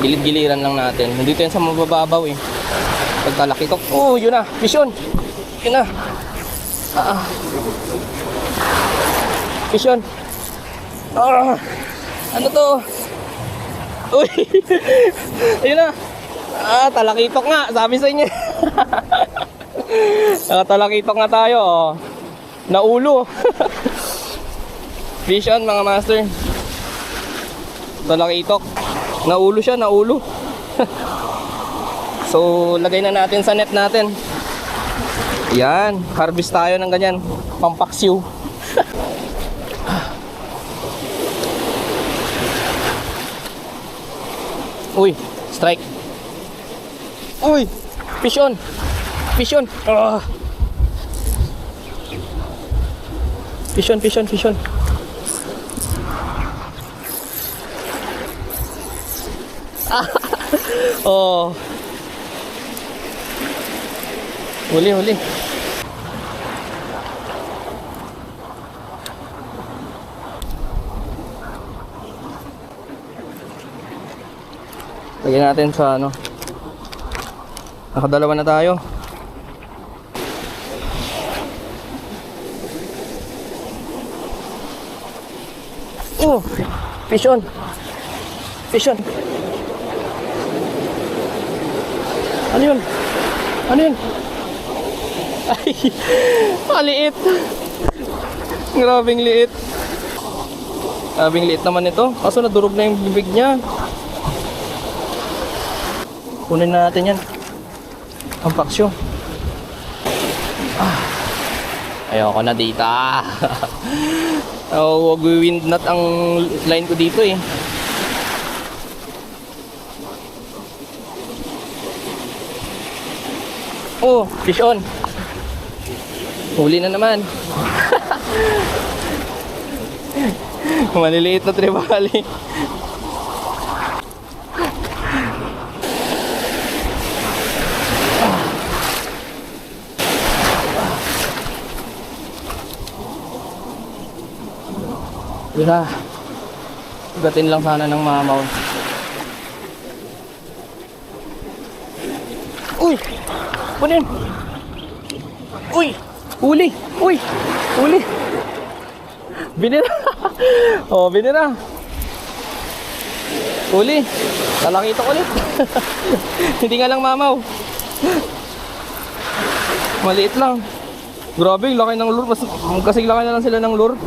Gilid-giliran lang natin. Nandito yan sa mabababaw eh. Pagkalakitok. Oh, yun na. Fish on. Yun na. Fish on. Ano to? Uy. Ayun na. Talakitok nga. Sabi sa inyo. Talakitok nga tayo. Oh. Naulo. Fish on mga master. Talakitok. Naulo siya, naulo. So, lagay na natin sa net natin. Yan, harvest tayo ng ganyan. Pampaksiw. Uy, strike. Uy, fish on. Fish on. Fish on, fish on, fish on. Oh. Huli, huli. Lagyan natin sa ano. Nakadalawa na tayo. Oh, fish on. Fish on. Ano yun? Ano yun? Ay, maliit. Grabing liit. Grabing liit naman ito. Kaso nadurog na yung bibig niya. Kunin na natin yan. Ang paksyo. Ayoko na dito. Wag-wind knot ang line ko dito eh. Oh, fish on. Huli na naman. Maliliit na trevally. Diba? Ugatin lang sana ng mamaw. Uy! Kunin! Uy! Huli! Uy! Huli! Binira! Oh, binira! Huli! Talakitok ulit! Hindi nga lang mamaw. Maliit lang. Grabe, laki ng lure. Mas kasing laki na lang sila ng lure.